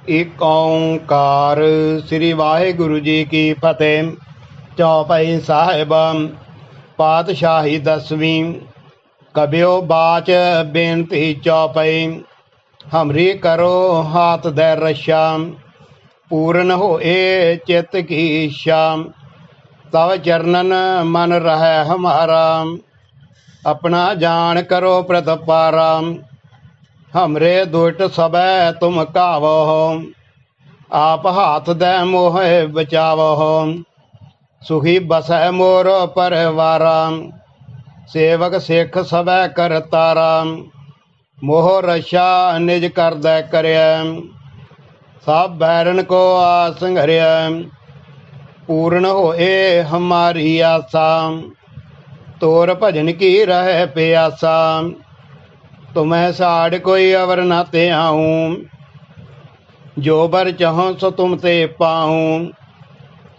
एक ओंकार। श्री वाहिगुरु जी की फतेह। चौपाई साहिब पातशाही 10वीं। कबियो बाच बेनती चौपाई। हमरी करो हाथ दे रशा, पूर्ण होए चित्त की इच्छा। तव चरणन मन रहे हमारा, अपना जान करो प्रतिपारा। हमरे दुष्ट सबे तुम कावो, आप हाथ दे मोह बचावो। सुखी बसै मोर परिवारा, सेवक सिख सबे करतारा। मोह रशा निज कर दे करया, सब बैरन को आसंघर्या। पूर्ण होए हमारी आशा, तोर भजन की रहे प्यासा। तुम्हें साड़ कोई अवर न ते आऊं, जो बर चाहो सो तुम ते पाऊं।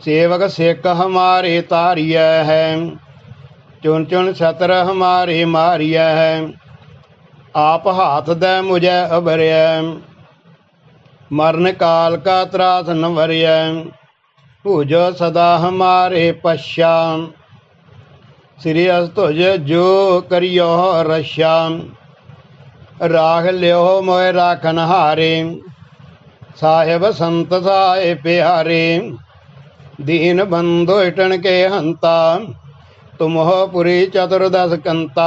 सेवक सिख हमारे तारिय है, चुन चुन छत्र हमारे मारिय है। आप हाथ दे मुझे अभर्य, मरण काल का त्रास न भर्य। पूजो सदा हमारे पश्चाम, श्री तुझ जो करियो रक्षा। राख लियो मोय राखन हारे, साहेब संत साहे प्यारे। दीन बंधु इटन के हंता, तुम हो पुरी चतुर्दश कंता।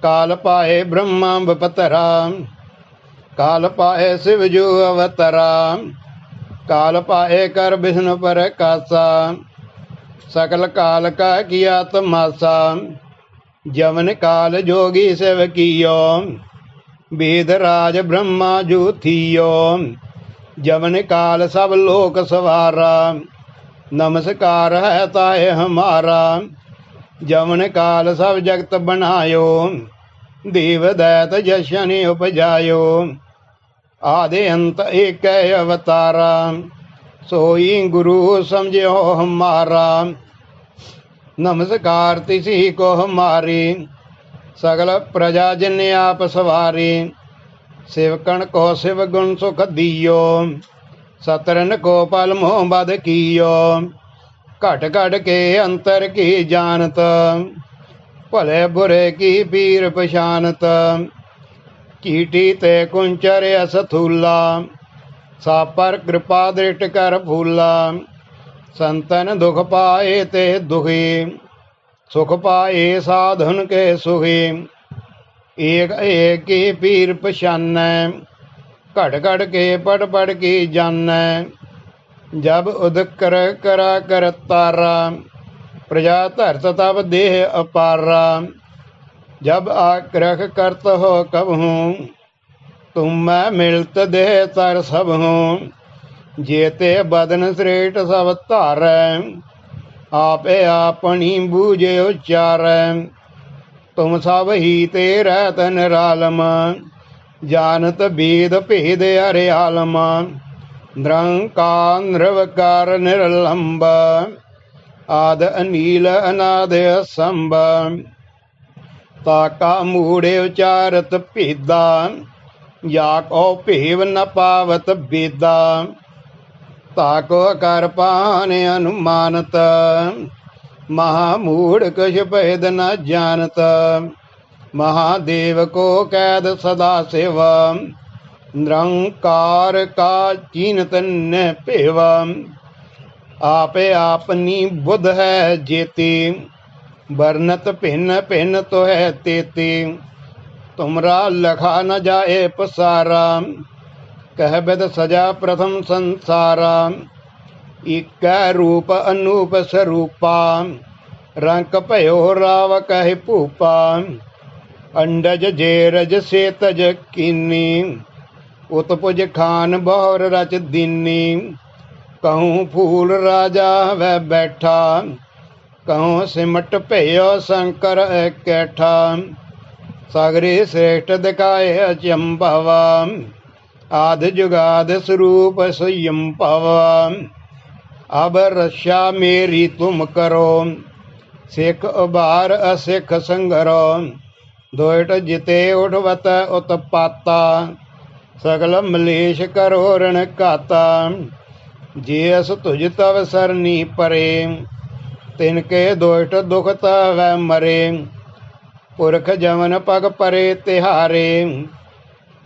काल पाए ब्रह्मा बपतरा, काल पाए शिव जू अवतरा। काल पाए कर विष्णु पर कासा, सकल काल का किया तमाशा। जमन काल जोगी सेव कियो, वेद राज ब्रह्मा जू थियो। जमन काल सब लोक सवारा, नमस्कार है ताए हमारा। जमन काल सब जगत बनायो, देव दैत जशनि उपजायो। आदि अंत एक अवतारा, सोई गुरु समझो हमारा। नमस्कार तिसी को हमारी, सगल प्रजा जिन आप सवारी। शिवकण को शिव गुण सुख दियो, सतरन को पल मोह बद कियो। घट घट के अंतर की जानत, भले बुरे की पीर पछानत। चीटी ते कुंचर असथूला, सापर कृपा दृष्ट कर फूला। संतन दुख पाए ते दुखी, सुख पाए साधन के सुखी। एक एक की पीर पछानै, घट घट के पढ़ पढ़ की जानै। जब उदकर करा कर तारा, प्रजा धरत तब देह अपारा। जब आक्रख करत हो कबहूँ, तुम मैं मिलत देह तर सब हूँ। जेते बदन श्रेष्ठ सब धारै, आपे अपनी बूझे उच्चारै। तुम सब ही तेरा निरालम, जानत भेद भेद हरे आलम। निरंकार निर्विकार निर्लंब, आद अनील अनाद असंभ। ताका मूढ़े उचारत भेदा, या को भेव न पावत बेदा। ताको कर पान अनुमानत, महामूढ़ कुछ भेद न जानत। महादेव को कैद सदा सेव, निरंकार का चीनत न पेव। आपे आपनी बुध है जेती, वर्णत भिन्न भिन्न तो है तेती। तुमरा लखा न जाए पसारा, कह बिद सजा प्रथम संसारा। इक रूप अनूप स्वरूपा, रंक भयो राव कह भूपा। अंडज जेरज से तज कीनी, उत्पुज खान बहुर रच दीनी। कहूँ फूल राजा वह बैठा, कहूँ सिमट भयो शंकर कैठा। सागरे श्रेष्ठ दिखाए अचंभव, आद जुगाद स्वरूप स्वयंभव। अब रक्षा मेरी तुम करो, सिख उबार असिख संगरो। दोट जिते उठवत उत्पाता, सकल मलेश करो ऋण काता। जेस तुझ तव सरनी परे, तिनके दोष्ट दुख तव मरे। पुरख जमन पग परे तिहारे,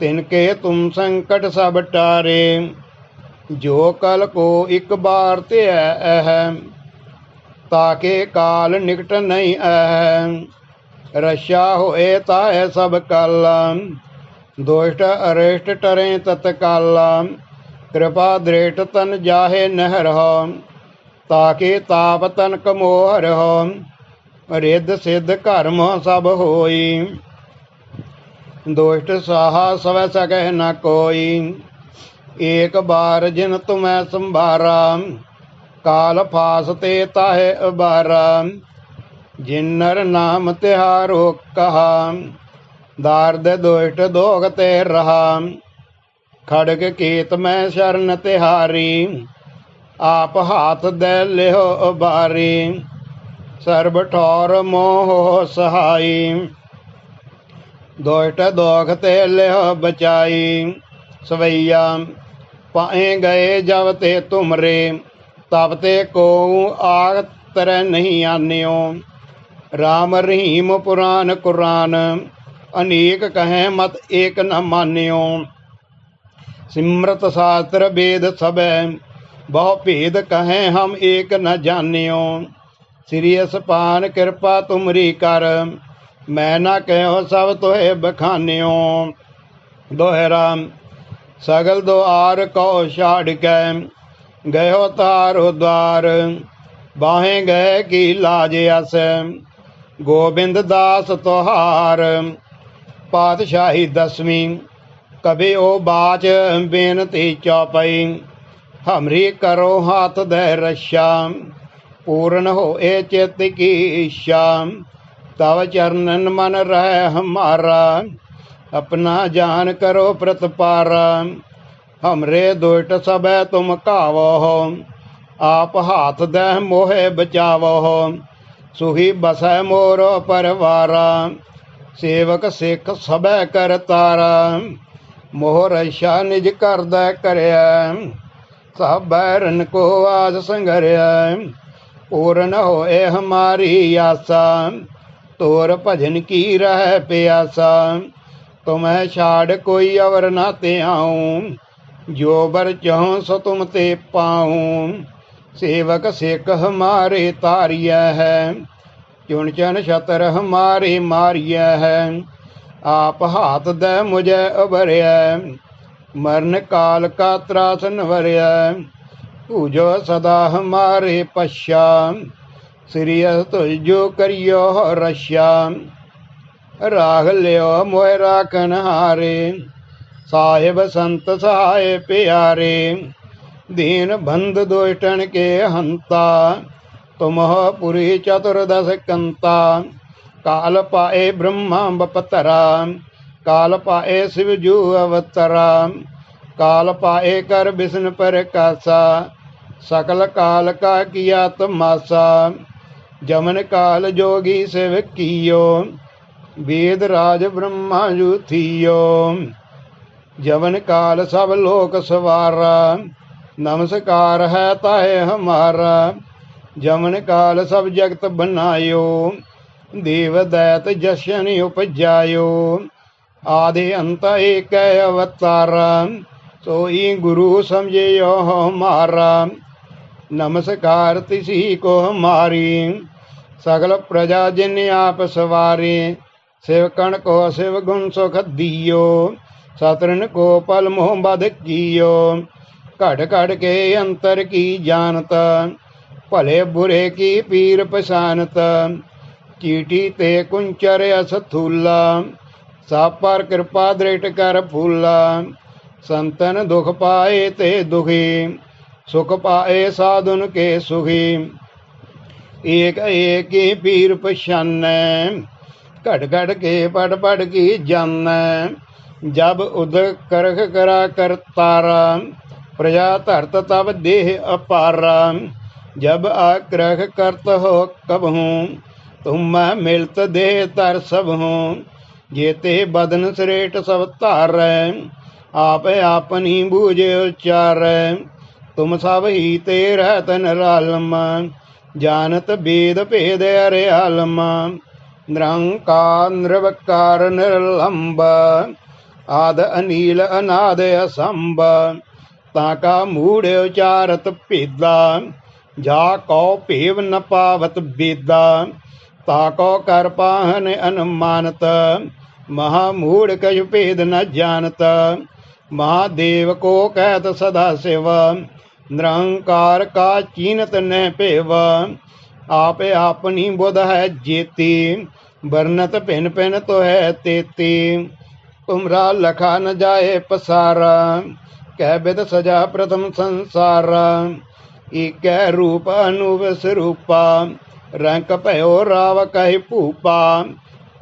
तिनके तुम संकट सब टारे। जो कल को एक बार ते है, ताके काल निकट नहीं है। रक्षा होए ताए सब कल, दुष्ट अरिष्ट टरे तत्काल। कृपा दृष्ट तन जाहे नहर हो, ताके ताप तनक मोहर हो। रिद्ध सिद्ध कर्म सब होई, दुष्ट साहा सव सकै न कोई। एक बार जिन तुम्हें संभारा, काल फासते ताहे अबारा। जिन नर नाम तिहारो कहा, दार्द दुष्ट दोगते रहा। खड़ग केत में शरण तिहारी, आप हाथ दे लिहो उबारी। सर्ब ठौर मोह सहाई, दुष्ट दोख ते लिहो बचाई। सवैया पाए गए जब ते तुमरे, तब ते को आग तरह नहीं आन्यो। राम रहीम पुराण कुरान, अनेक कहें मत एक न मान्यो। सिमरत शास्त्र वेद सब, बहु भेद कहें हम एक न जान्यो। श्री पान कृपा तुमरी कर, मैं न कहो सब तोहे बखान्यो। दोहरा सगल द्वार कौ छाड़ के, गयो तारो द्वार। बाहें गए की लाज अस, गोबिंद दास तोहार। पातशाही दसवीं, कभी ओ बाच बेनती चौपई। हमरी करो हाथ दे रक्षा, पूर्ण हो ए चित्त की इच्छा। तव चरणन मन रह हमारा, अपना जान करो प्रतपारा। हमरे दुष्ट सब तुम कावो हो, आप हाथ दे मोहे बचावो हो। सुही बसै मोरो परवारा, सेवक सिख सब कर तारा। मोह रक्षा निज कर दे करया, सब बैरन को आज संघर्या। पूर्ण होए हमारी आशा, तोर भजन की रह प्यासा। तुम्हें छाड़ कोई अवर न ते आऊं, जो बर चाहूं सो तुम ते पाऊं। सेवक सिख हमारे तारिया है, चुन चन छतर हमारे मारिया है। आप हाथ दे मुझे उबरया, मरण काल का त्रास नवरया। पूजो सदा हमारे पश्या, श्री तुझो करियो रक्षा। राग लियो मोह राखन हारे, साहिब संत सहाय प्यारे। दीन बंध दुष्टन के हंता, तुम हो पुरी चतुर्दश कंता। काल पाए ब्रह्मा बपतरा, काल पाए शिव जू अवतरा। काल पाए कर विष्णु पर कासा, सकल काल का किया तमाशा। जमन काल जोगी सेव कियो, वेद राज ब्रह्मा जू थियो। जमन काल सब लोक सवारा, नमस्कार है ताहे हमारा। जमन काल सब जगत बनायो, देव दैत जशन उपजायो। आदि अंत एक अवतारा, सोई गुरु समझियो हमारा। नमस्कार तिसी को हमारी, सकल प्रजा जिन आप सवारे। शिवकण को शिव गुण सुख दियो, शत्रुन को पल मोह बध कियो। घट घट के अंतर की जानत, भले बुरे की पीर पछानत। चीटी ते कुंचर असथूला, सब पर कृपा दृष्ट कर फूला। संतन दुख पाए ते दुखी, सुख पाए साधुन के सुखी। एक एक ही पीर पछानै, घट घट के पढ़ पढ़ की जानै। जब उदक करख करा कर तारा, प्रजा धरत तब देह अपारा। जब आग्रह करत हो कबहूँ, तुम मिलत देह तर सब हूँ। जेते बदन श्रेष्ठ सब तारै, आप अपनी बूझ उच्चारै। तुम सब ही तेरह तन रालम, जानत वेद भेद अर्यालम। निरंकार निर्विकार निर्लंब, आद अनील अनाद असंभ। ताका मूढ़ उचारत भेदा, जा कौ भेव न पावत बेदा। ताको कर पाहन अनुमानत, महामूढ़ कछु भेद न जानत। महादेव को कहत सदा शिव, निरंकार का चीनत न पेव। आप अपनी बुध है जेती, वर्णत भिन भिन तो है तेती। तुमरा लखा न जाए पसारा, कह बिद सजा प्रथम संसार। एक रूप अनुव स्वरूपा, रंक भयो राव कहि भूपा।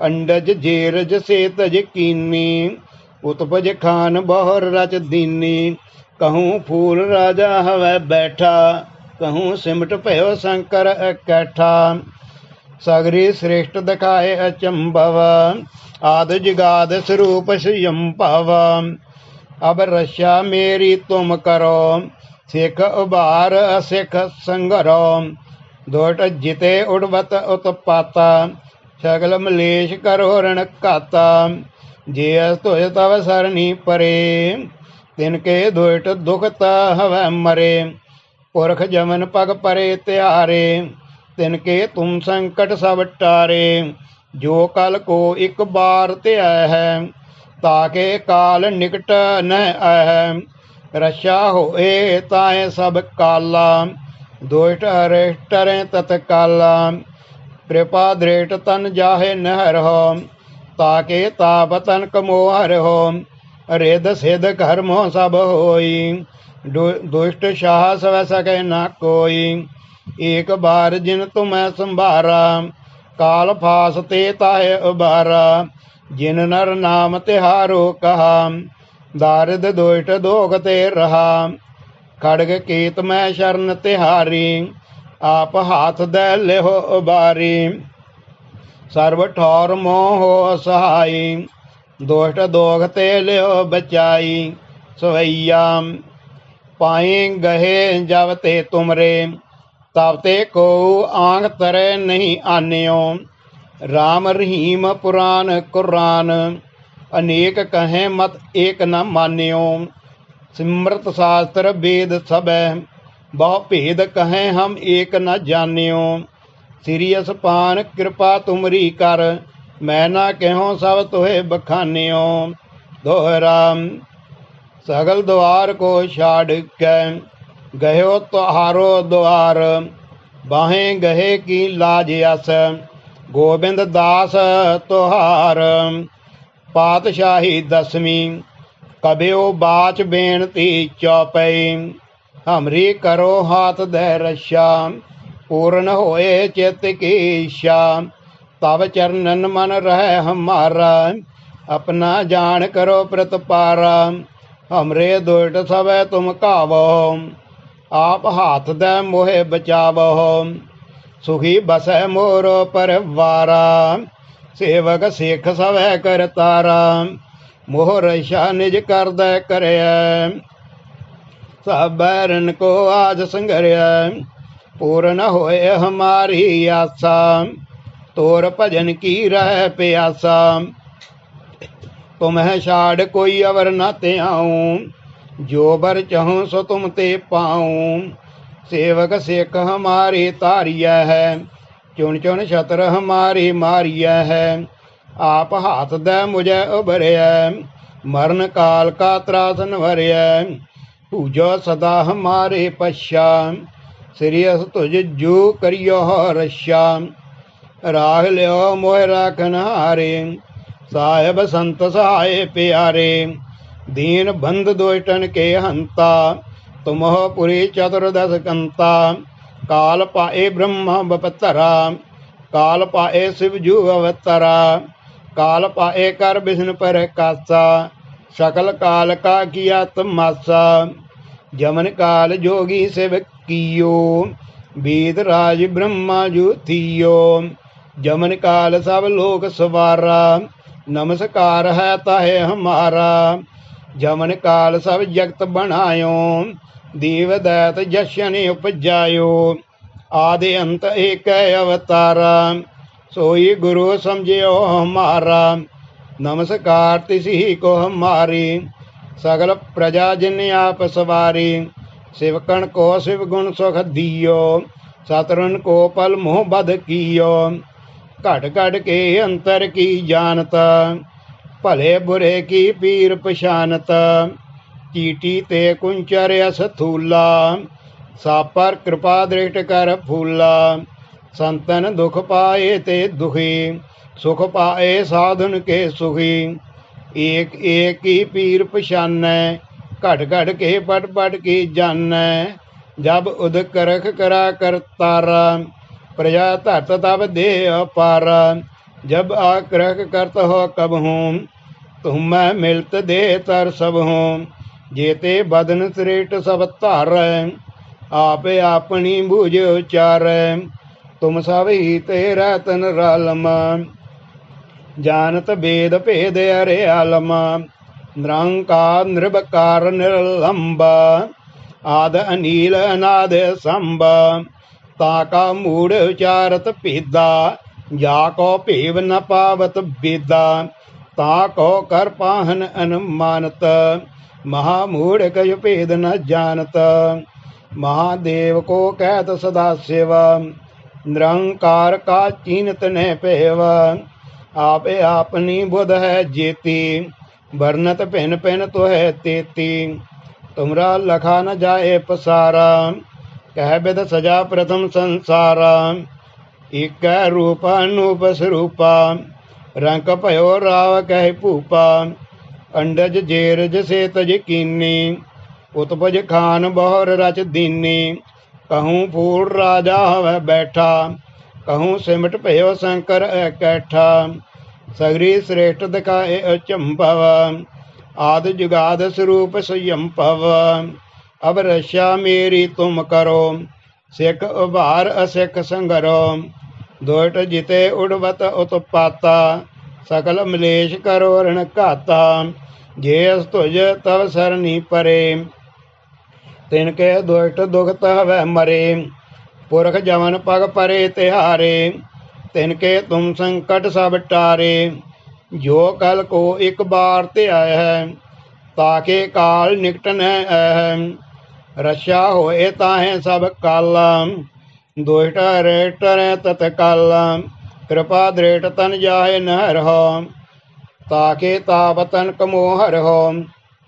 अंडज जेरज से तज कीनी, उत्पज खान बहुर रच दीनी। कहूँ फूल राजा हवै बैठा, कहूँ सिमट भयो शंकर इकट्ठा। सगरी श्रेष्ठ दिखाए अचंभव, आद जगाद स्वरूप स्वयंभव। अब रक्षा मेरी तुम करो, सिख उबार असिख संगरो। दोट जिते उड़वत उत्पाता, सगल मलेश करो रण काता। जे तुझ तव सरणी परे, तिनके दोट दुखत हवै मरे। पुरख जमन पग परे त्यारे, तिनके तुम संकट सब टारे। जो कल को एक बार त्या है, ताके काल निकट न आह। रक्षा होए ताए सब काला, दोष्ट अरिष्ट टरें तत्काला। कृपा दृष्ट तन जाहे नहर हो, ताके ताप तन कमोहर हो। रिद सिद्ध कर्मो सब होई, दुष्ट साहस वह सके न कोई। एक बार जिन तुम्हें संभारा, काल फास ते ताहे उबारा। जिन नर नाम तिहारो कहा, दारिद दुष्ट दोग ते रहा। खड़ग कीत मैं शरण तिहारी, आप हाथ दे लेहो उबारी। सर्व ठौर मोह सहाई, दोष्ट दोग ते लेहो बचाई। सवैया पाए गहे जब ते तुमरे, तब ते को आंग तरे नहीं आन्यो। राम रहीम पुराण कुरान, अनेक कहें मत एक न मान्यो। सिमृत शास्त्र वेद सब, बहु भेद कहें हम एक न जान्यो। सिरियस पान कृपा तुमरी कर, मैं ना कहो सब तुहे बखान्यो। दोहरा सगल द्वार को छाड़ के, गयो तुहारो द्वार। बाहें गहे की लाज अस, गोबिंद दास तुहार। पातशाही दसवीं, कबियो बाच बेनती चौपई। हमरी करो हाथ दे रक्षा, पूर्ण होए चित की इच्छा। तब चरणन मन रहे हमारा, अपना जान करो प्रतपारा। हमरे दुष्ट सब तुम कावो, आप हाथ दे मोहे बचावो। सुखी बसै मोरो परवारा, सेवक सिख सब कर तारा। मोह रक्षा निज कर दे करे, सब बैरन को आज संघर्य। पूर्ण होए हमारी आशा, तोर भजन की रह प्यासा। तुम्हें छाड़ कोई अवर न त्याऊं, जो बर चाहूं सो तुम ते पाऊं। सेवक सिख हमारी तारिया है, चुन चुन छत्र हमारी मारिया है। आप हाथ दे मुझे उभरिया, मरण काल का त्रासन भरिया। पूजो सदा हमारे पश्चात, श्रेयस तुझ जो करियो रक्षा। राह लियो मोह राखन हारे, साहेब संत सहाय प्यारे। दीन बंध दुष्टन के हंता, तुम हो पुरी चतुर्दश कंता। काल पाए ब्रह्म बपतरा, काल पाए शिव जू अवतरा। काल पाए कर विष्णु पर कासा, सकल काल का किया तमाशा। जमन काल जोगी शिव कियो, वेद राज ब्रह्मा जू थियो। जमन काल सब लोक सवारा, नमस्कार है ताहे हमारा। जमन काल सब जगत बनायो, दीव दैत जशन उपजायो। आदि अंत एक अवतारा, सोई गुरु समझियो हमारा। नमस्कार तिसी को हमारी, सगल प्रजा जिन आप सवारी। शिवकण को शिव गुण सुख दियो, शत्रुन को पल मोह बध कियो। घट घट के अंतर की जानता, भले बुरे की पीर पछानत। चीटी ते कुंचर अस थूला, सापर कृपा दृष्ट कर फूला। संतन दुख पाए ते दुखी, सुख पाए साधुन के सुखी। एक एक की पीर पछानै, घट घट के पट पट की जानै। जब उद करख करा कर तारा, प्रजा धरत तब दे अपारा। जब आक्रह करत हो कब हूँ, तुम मैं मिलत दे तर सब हूँ। जेते बदन श्रेष्ठ सब धार, आप अपनी बूझ उचार। तुम सब ही तेरा तन रालम, जानत वेद भेद अरे आलम। निरंकार निर्विकार निरलंब, आद अनील अनाद संब। ताका मूढ़ उचारत भेदा, जाको भेव न पावत बेदा। ताको कर पाहन अनुमानत, महामूढ़ कछ भेद न जानत। महादेव को कहत सदा शिव, निरंकार का चीनत न पेव। आप अपनी बुध है जेती, वर्णत भिन भिन तो है तेती। तुमरा लखा न जाए पसारा, कह विद सजा प्रथम संसारा। एक रूप अनूप स्वरूपा, रंक भयो राव कह भूपा। अंडज जेरज से तज कीनी, उत्पज खान बहुर रच दीनी। कहूँ फूल राजा हवै बैठा, कहूँ सिमट भयो शंकर कैठा। सगरी श्रेष्ठ दिखाए अचंभव, आदि जुगाद स्वरूप स्वयंभव। अब रक्षा मेरी तुम करो, सिख उभार असिख संगरो। दोट जिते उड़वत उत्पाता, सकल मलेश करो ऋण घाता। जे तुझ तव सरनी परे, तिनके दुष्ट दुख तह मरे। पुरख जमन पग परे तिहारे, तिनके तुम संकट सब टारे। जो कल को एक बार ते आय है, ताके काल निकट न है। रक्षा होए ताहे सब काल, दुष्ट रेट तत्काल। कृपा दृढ़ तन जाहे नहर हो, ताके तापतन कमोहर हो।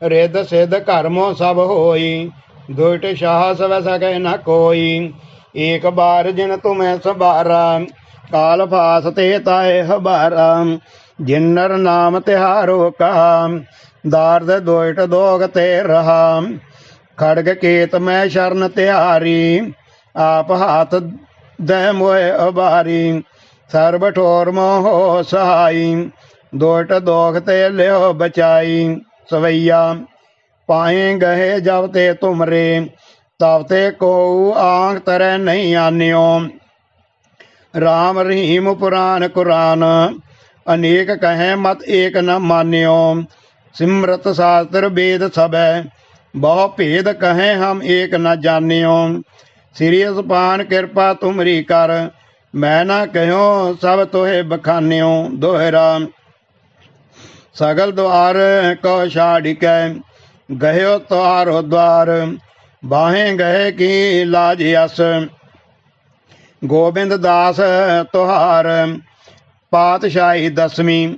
रिद सिद्ध कर्मो सब होई, दुष्ट साहस वै सके न कोई। एक बार जिन तुम्हें सबारा, काल फास ते ताए हबारा। जिन्नर नाम तिहारो कहा, दार्द दुष्ट दोग ते रहा। खड़ग केत मैं शरण तिहारी, आप हाथ दे मोए अबारी। सर्व ठोर मोह सहाई, दुष्ट दोग ते लियो बचाई। सवैया पाए गहे जब ते तुमरे, तब ते को आंख तरह नहीं आन्यो। राम रहीम पुराण कुरान, अनेक कहें मत एक न मान्यो। सिमरत शास्त्र वेद सब, बहु भेद कहें हम एक न जान्यो। श्री सुपान कृपा तुमरी कर, मैं न कहो सब तोहे बखान्यो। दोहरा सगल द्वार को छाड़ के, गयो तुहारो द्वार। बाहें गए की लाज यस, गोबिंद दास तुहार। पातशाही दसवीं,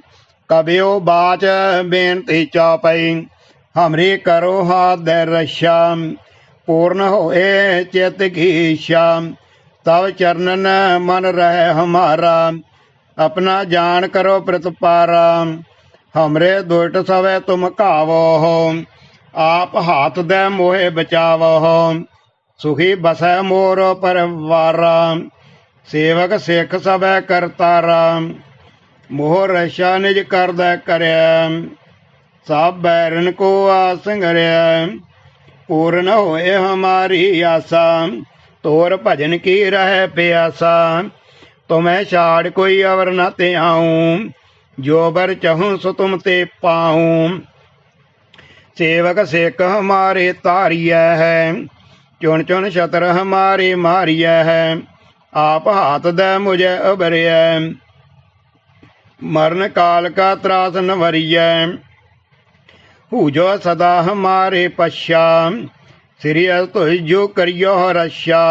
कबियो बाच बेनती चौपई। हमरी करो हाथ दे रक्षा, पूर्ण होए चित की इच्छा। तब चरणन मन रहे हमारा, अपना जान करो प्रतिपारा। हमरे दुष्ट सवै तुम कावो हो, आप हाथ दे मोहे बचावो हो। सुखी बसै मोर परवारा, सेवक सिख सबै करतारा। मोह रक्षा निज कर दै करया, सब बैरन को आसंगरया। पूर्ण होए हमारी आशा, तोर भजन की रह प्यासा। तुम्हें छाड़ कोई अवर न ते आऊं, जो बर चहूँ सो तुम ते पाऊं। सेवक सिख हमारे तारिय है, चुन चुन छतर हमारे मारिय है। आप हाथ दे मुझे उबरिय, मरण काल का त्रास न वरिय। जो सदा हमारे पश्या, श्री तुझो करियो रक्षा।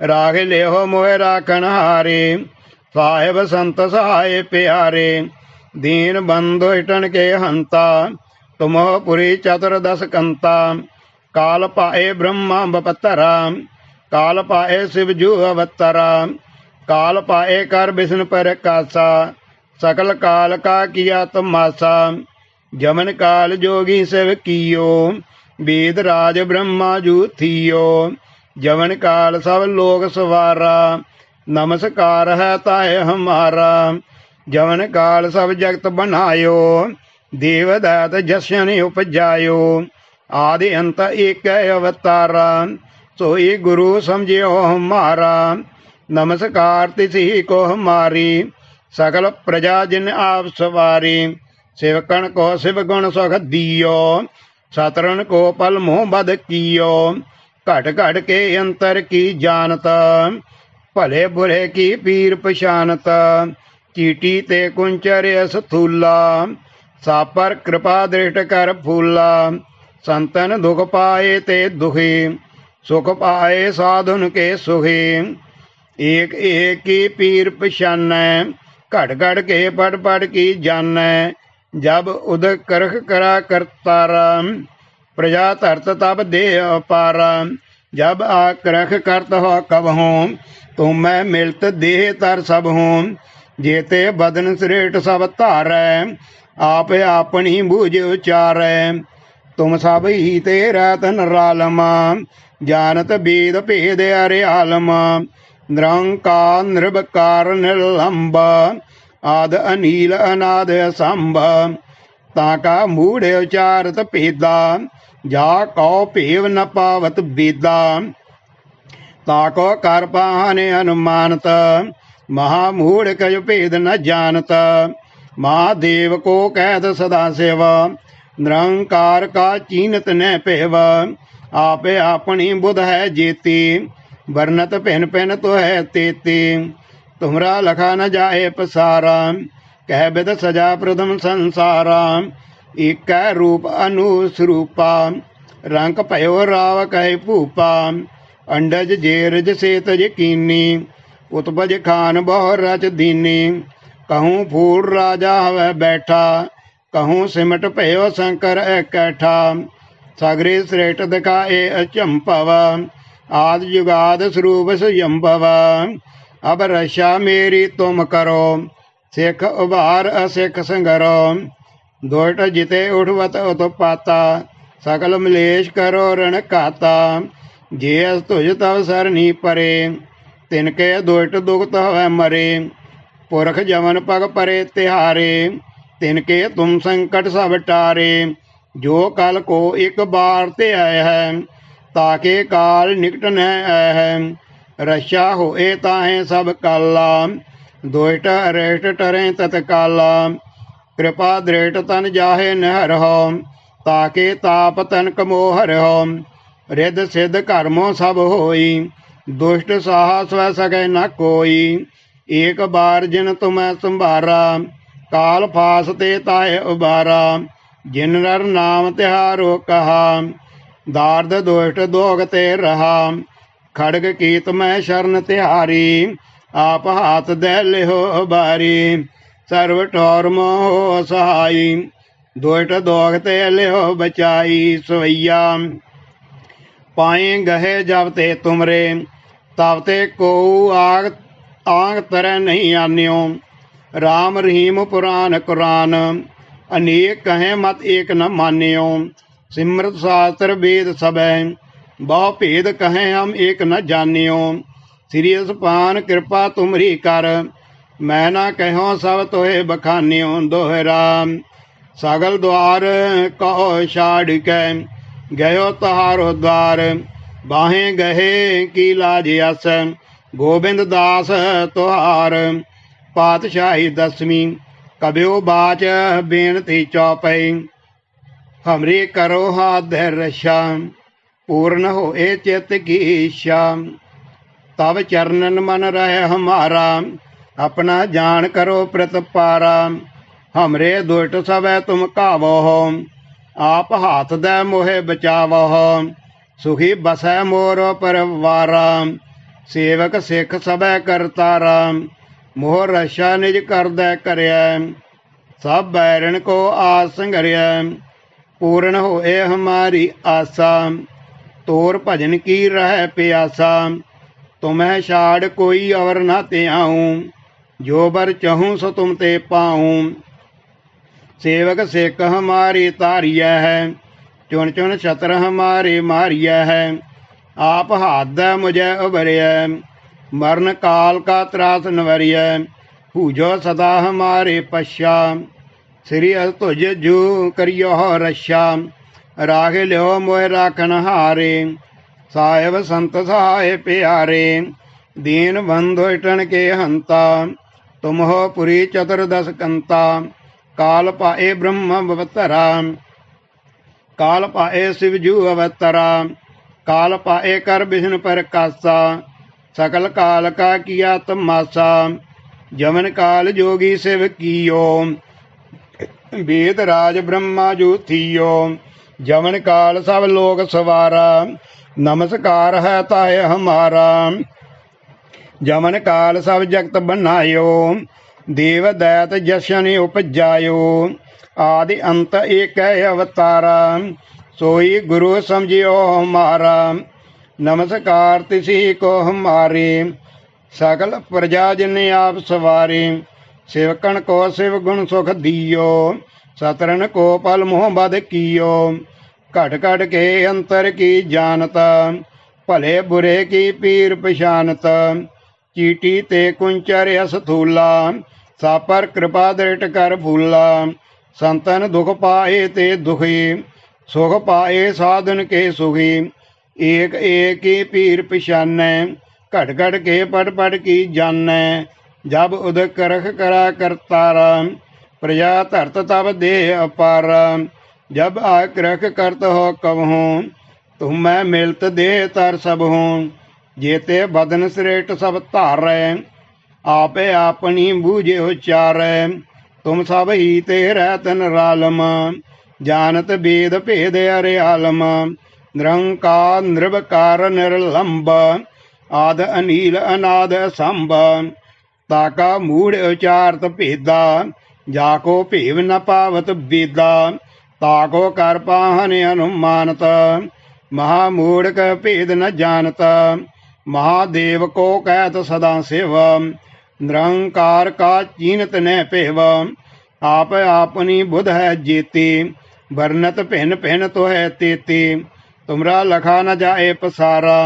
राग ले हो मोह राखन हारे, साहेब संत सहाय प्यारे। दीन बंधु हिटन के हंता, तुम पुरी चतुर्दश कंता। काल पाए ब्रह्मा बपतरा, काल पाए शिवजू अवतरा। काल पाए कर विष्णु पर कासा, सकल काल का किया तमाशा। जमन काल जोगी शिव कियो, वेद राज ब्रह्मा जू थियो। जमन काल सब लोग सवारा, नमस्कार है ताए हमारा। जमन काल सब जगत बनायो, देव दैत जशन उपजायो। आदि अंत एक अवतारा, सोई गुरु समझियो हमारा। नमस्कार तिसी को हमारी, सकल प्रजा जिन आप सवारी। सेवकन को शिव गुण सुख दियो, सतरन को पल मुँह बद कियो। घट घट के अंतर की जानत, भले बुरे की पीर पछानत। चीटी ते कुंचर स्थूला, सापर कृपा दृष्ट कर फूला। संतन दुख पाए ते दुखी, सुख पाए साधुन के सुखी। एक एक की पीर पछान, घट घट के पट पट की जान। जब उदक करख करा करतारा, प्रजा धरत तब दे पारा। जब आक्रख करत हो कब हूँ, तुम मैं मिलत देह तर सब हूँ। जेते बदन श्रेष्ठ सब तारै, आप अपनी बूझ उचारै। तुम सब ही तेरा तन रालमा, जानत वेद भेद अरियालमा। निरंकार निर्विकार निर्लंब, आद अनील अनाद संभ। ताका मूढ़ उचारत भेदा, जा कौ भेव न पावत वेदा। ताको कर पाहने अनुमानत, महामूढ़ कज भेद न जानत। महादेव को कैद सदा सेव, निरंकार का चीनत न पेव। आप अपनी बुध है जेती, वर्णत पिन पिन तो है तेती। तुमरा लखा न जाए पसारा, कह विद सजा प्रथम संसारा। एक रूप अनुस्वरूपा, रंक पयो राव कह भूपा। अंडज जेरज सेतज कीनी, उत्पज खान बहु रच दीनी। कहूँ फूल राजा हवै बैठा, कहूँ सिमट पयो शंकर इकट्ठा। सगरे श्रेष्ठ दिखाए अचंभव, आदि जुगाद स्वरूप स्वयंभव। अब रक्षा मेरी तुम करो, सिख उबार असिख संगरो। दुष्ट जिते उठवत उत्पाता, सकल मलेश करो रण खाता। जे तुझ तव सरनी परे, तिनके दुष्ट दुखत हवै मरे। पुरख जमन पग परे तिहारे, तिनके तुम संकट सब टारे। जो कल को एक बार ते आए है, ताके काल निकट न आए है। रक्षा होए ताहे सब काला, दुष्ट अरेष्ट टरे तत्काला। कृपा दृष्ट तन जाहे नहर हो, ताके ताप तन कमोहर हो। रिद सिद्ध कर्मों सब होई, दुष्ट साहस वह सके न कोई। एक बार जिन तुम्हें संभारा, काल फास ते ताहे उबारा। जिन नर नाम तिहारो कहा, दार्द दुष्ट दोग ते रहा। खड़ग कीत में शरण तिहारी, आप हाथ दे लिहो बारी। सर्व ठौर मोह सहाई, दुष्ट दोग ते लिहो बचाई। सवैया पाए गहे जब ते तुमरे, तब ते को आग तरह नहीं आन्यो। राम रहीम पुराण कुरान, अनेक कहें मत एक न मान्यो। सिमरत शास्त्र वेद सब, बहु भेद कहें हम एक न जानियो। श्री पान कृपा तुमरी कर, मैं ना कहो सब तोहे बखानियो। दोहरा सगल द्वार कहो छाड़ के, गयो तहारो द्वार। बाहें गहे की लाज यस, गोबिंद दास तुहार। पातशाही दसवीं, कब्यो बाच बेनती चौपई। हमरी करो हाथ रक्षा पूर्ण होए चित की इच्छा। तब चरणन मन रहे हमारा अपना जान करो प्रतपारा। हमरे दुष्ट सब तुम कावो आप हाथ दे मोहे बचावो। सुखी बसै मोर परवारा सेवक सिख सब करतारा। मोह रक्षा निज कर दे करया सब बैरन को आस संघर्या। पूर्ण होए हमारी आशा तोर भजन की रह प्यासा। तुम्हें छाड़ कोई और न त्याऊं जो बर चहूँ सो तुम ते पाऊं। सेवक सिख हमारी तारिया है चुन चुन छत्र हमारे मारिया है। आप हाथ दे मुझे उबरिया मरण काल का त्रास नवरिया। पूजो सदा हमारे पश्चा श्री तुझ जू करियो रक्षा। राग ल्यो मोह राखन हारे साहेब संत सहाय प्यारे। दीन बंधु टन के हंता तुम हो पुरी चतुर्दश कंता। काल पाए ब्रह्म अवतरा काल पाए शिवजू अवतरा। काल पाए कर विष्णु पर कासा सकल काल का किया तमाशा। जमन काल जोगी शिव कियो वेद राज ब्रह्मा जू थियो। जमन काल सब लोग सवारा नमस्कार है ताय हमारा। जमन काल सब जगत बनायो देव दैत जशन उपजायो। आदि अंत एक अवतारा सोई गुरु समझियो हमारा। नमस्कार तिसी को हमारे सकल प्रजा जिन आप सवारे। सेवकन को शिव गुण सुख दियो सतरन को पल मोह बद कियो। घट घट के अंतर की जानता भले बुरे की पीर पछानत। चीटी ते कुंचर यस थूला सापर कृपा दृढ़ कर भूला। संतन दुख पाए ते दुखी सुख पाए साधन के सुखी। एक एक की पीर पछानै घट घट के पट पट की जानै। जब उदक रख करा करतारा प्रजा धरत तब दे अपार। जब आक्रख करत हो कबहूँ तुम मैं मिलत दे तर सब हूँ। जेते बदन श्रेष्ठ सब धारै आपे अपनी बूझे उचारै। तुम सब ही ते रहतन रालम जानत वेद भेद अरियालम। निरंकार निर्विकार निर्लंब आद अनील अनाद संभ। ताका मूढ़ उचारत भेदा जाको भेव न पावत वेदा। ताको कर पाहन अनुमानत महामूढ़ का भेद न जानत। महादेव को कहत सदा शिव निरंकार का चीनत न पेव। आप अपनी बुध है जेती वर्णत भिन्न भिन्न तो है तेती। तुमरा लखा न जाए पसारा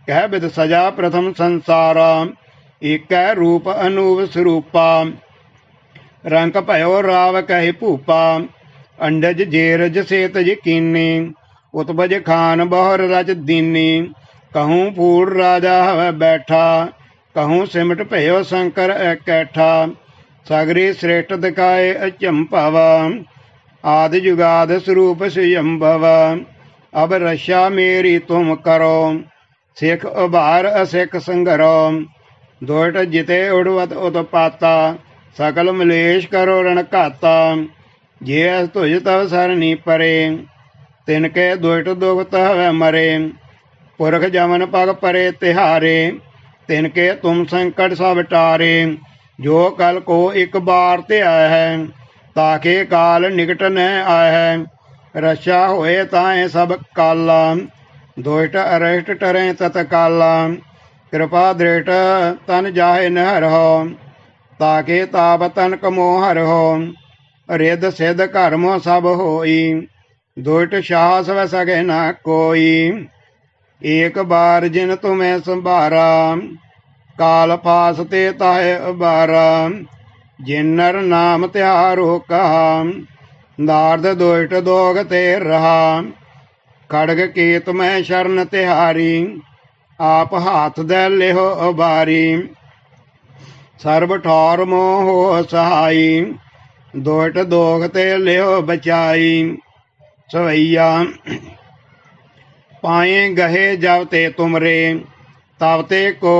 कह विद सजा प्रथम संसारा। एक रूप अनूप स्वरूपा रंग भयो राव कहे भूपा। अंडज जेरज सेतज कीनी उत्पज खान बहुर रज दीनी। कहूँ फूल राजा हवै बैठा कहूँ सिमट भयो शंकर इकैठा। सगरी श्रेष्ठ दिखाए अचंभव आदि जुगाद स्वरूप स्वयंभव। अब रक्षा मेरी तुम करो सिख उभार असिख संघरो। दुष्ट जिते उड़वत उत्पाता सकल मलेश करो रण घाता। जे तुझ तव सरनी परे तिनके दुष्ट दुखत हवै मरे। पुरख जमन पग परे तिहारे तिनके तुम संकट सब टारे। जो कल को एक बार ते आया है ताके काल निकट न आया है। रक्षा होए ताए सब काला दुष्ट अरिष्ट टरे तत्काला। कृपा दृष्ट तन जाहे न हरहो ताके ताप तन कमो हरहो। रिद सिद्ध कर्मो सब होई दुष्ट साहस व सके न कोई। एक बार जिन तुम्हें संभारा काल फास ते ताहे उबारा। जिन नर नाम त्यारो कहा नारद दुष्ट दोग ते रहा। खड़ग केत में शरण तिहारी आप हाथ दे लेहो उबारी। सर्व ठौर मोह सहाई दुष्ट दोग ते लेहो बचाई। सवैया पाए गहे जब ते तुमरे तब ते को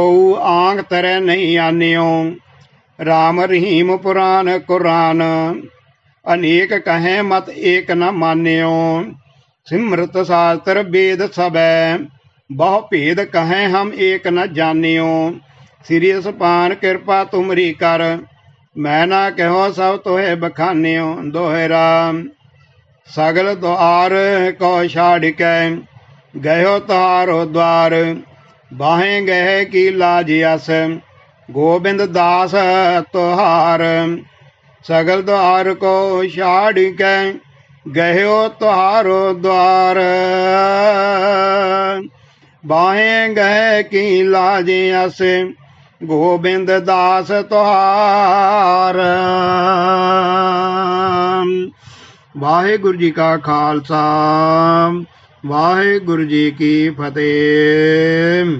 आंग तरह नहीं आन्यो। राम रहीम पुराण कुरान अनेक कहें मत एक न मान्यो। सिमृत शास्त्र वेद सबै बहु भेद कहें हम एक न जान्यो। श्री सपान कृपा तुमरी कर मैं ना कहो सब तोहे बखान्यो। दोहरा सगल द्वार को छाड़ के गयो तारो द्वार बाहें गए की लाज यस गोविंद दास तुहार। सगल द्वार को छाड़ के गयो तुहारो द्वार बाहें गए की लाज यस गोविंद दास तुहार। वाहिगुरु जी का खालसा वाहिगुरु जी की फतेह।